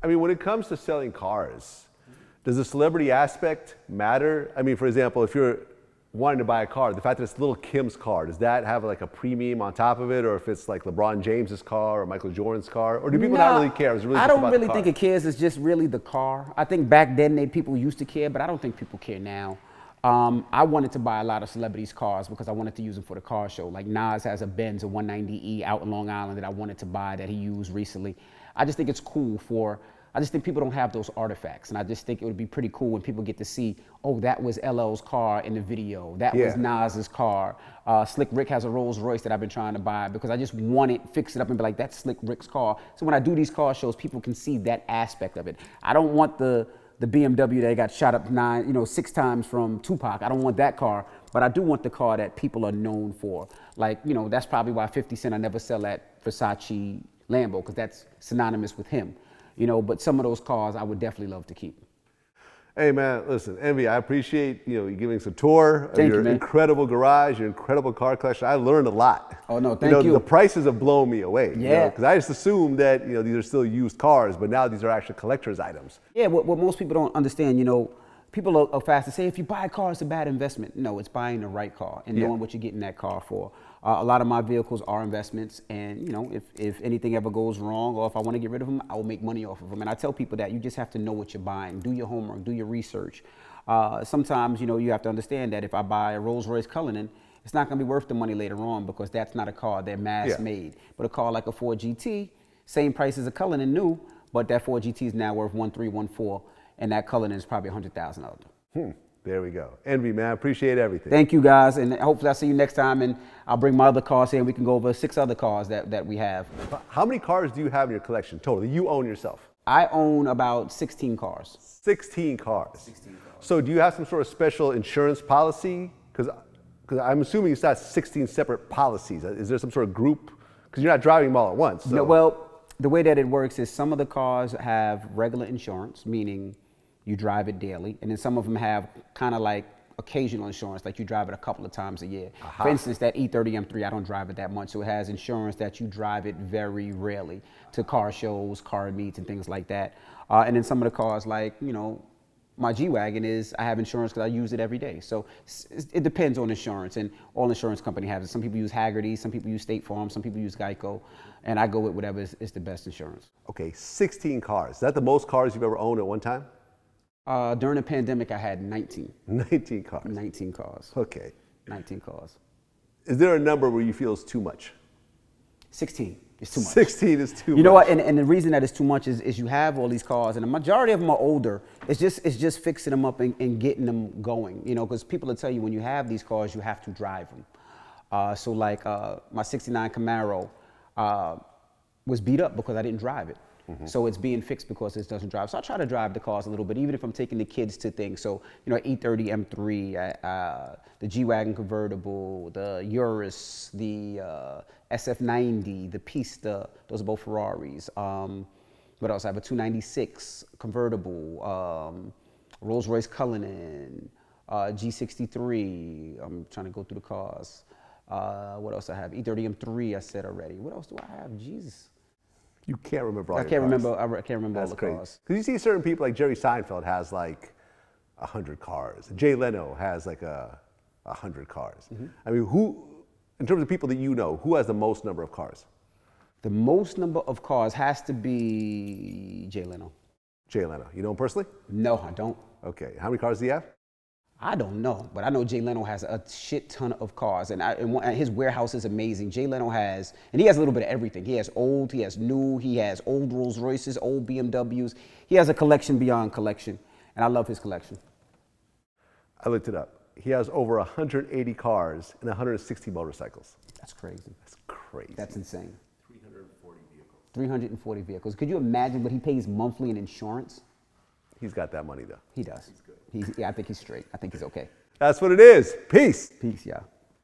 I mean, when it comes to selling cars, does the celebrity aspect matter? I mean, for example, if you're wanting to buy a car, the fact that it's little Kim's car, does that have like a premium on top of it? Or if it's like LeBron James's car or Michael Jordan's car? Or do people not really care? It's really I just don't about really the car? think it cares. It's just really the car. I think back then people used to care, but I don't think people care now. I wanted to buy a lot of celebrities' cars because I wanted to use them for the car show. Like Nas has a Benz, a 190E out in Long Island that I wanted to buy that he used recently. I just think it's cool I just think people don't have those artifacts. And I just think it would be pretty cool when people get to see, oh, that was LL's car in the video. That was Nas's car. Slick Rick has a Rolls Royce that I've been trying to buy because I just want it, fix it up and be like, that's Slick Rick's car. So when I do these car shows, people can see that aspect of it. I don't want the BMW that got shot up 6 times from Tupac. I don't want that car, but I do want the car that people are known for. Like, that's probably why 50 Cent I never sell that Versace Lambo, because that's synonymous with him. But some of those cars I would definitely love to keep. Hey man, listen, Envy, I appreciate you giving us a tour of your man. incredible garage, your incredible car collection. I learned a lot. Oh no, thank you. The prices have blown me away. Yeah. Because I just assumed that these are still used cars, but now these are actually collector's items. Yeah, what most people don't understand, people are fast to say, if you buy a car, it's a bad investment. No, it's buying the right car and knowing what you're getting that car for. A lot of my vehicles are investments, and if anything ever goes wrong or if I want to get rid of them, I will make money off of them. And I tell people that you just have to know what you're buying, do your homework, do your research. Sometimes you have to understand that if I buy a Rolls Royce Cullinan, it's not going to be worth the money later on because that's not a car, they're mass made. But a car like a Ford GT, same price as a Cullinan new, but that Ford GT is now worth 1.3, 1.4, and that Cullinan is probably $100,000. There we go. Envy, man, I appreciate everything. Thank you, guys, and hopefully I'll see you next time, and I'll bring my other cars here, and we can go over 6 other cars that we have. How many cars do you have in your collection total that you own yourself? I own about 16 cars. 16 cars. 16 cars. So do you have some sort of special insurance policy? Because I'm assuming it's not 16 separate policies. Is there some sort of group? Because you're not driving them all at once. So. No, well, the way that it works is some of the cars have regular insurance, meaning you drive it daily, and then some of them have kind of like occasional insurance, like you drive it a couple of times a year. For instance, that E30 M3, I don't drive it that much, so it has insurance that you drive it very rarely to car shows, car meets, and things like that. And then some of the cars, like my G-Wagon I have insurance because I use it every day. So it depends on insurance, and all insurance companies have it. Some people use Haggerty, some people use State Farm, some people use Geico, and I go with whatever is the best insurance. Okay, 16 cars. Is that the most cars you've ever owned at one time? During the pandemic, I had 19. 19 cars. 19 cars. Okay. 19 cars. Is there a number where you feel is too much? 16 is too much. 16 is too much. You know what? And the reason that it's too much is you have all these cars, and the majority of them are older. It's just fixing them up and getting them going. Because people will tell you when you have these cars, you have to drive them. So like my '69 Camaro was beat up because I didn't drive it. So it's being fixed because it doesn't drive. So I try to drive the cars a little bit, even if I'm taking the kids to things. So, E30 M3, the G-Wagon convertible, the Urus, the SF90, the Pista, those are both Ferraris. What else? I have a 296 convertible, Rolls Royce Cullinan, G63. I'm trying to go through the cars. What else I have? E30 M3 I said already. What else do I have? Jesus. You can't remember all I your can't cars. remember. I can't remember all the cars. Because you see certain people like Jerry Seinfeld has like 100 cars. Jay Leno has like 100 cars. I mean, who, in terms of people that who has the most number of cars? The most number of cars has to be Jay Leno. Jay Leno. You know him personally? No, I don't. Okay. How many cars do you have? I don't know, but I know Jay Leno has a shit ton of cars, and his warehouse is amazing. Jay Leno has, and he has a little bit of everything. He has old, he has new, he has old Rolls Royces, old BMWs. He has a collection beyond collection, and I love his collection. I looked it up. He has over 180 cars and 160 motorcycles. That's crazy. That's crazy. That's insane. 340 vehicles. 340 vehicles. Could you imagine what he pays monthly in insurance? He's got that money though. He does. He's good. I think he's straight. I think he's okay. That's what it is. Peace. Peace, yeah.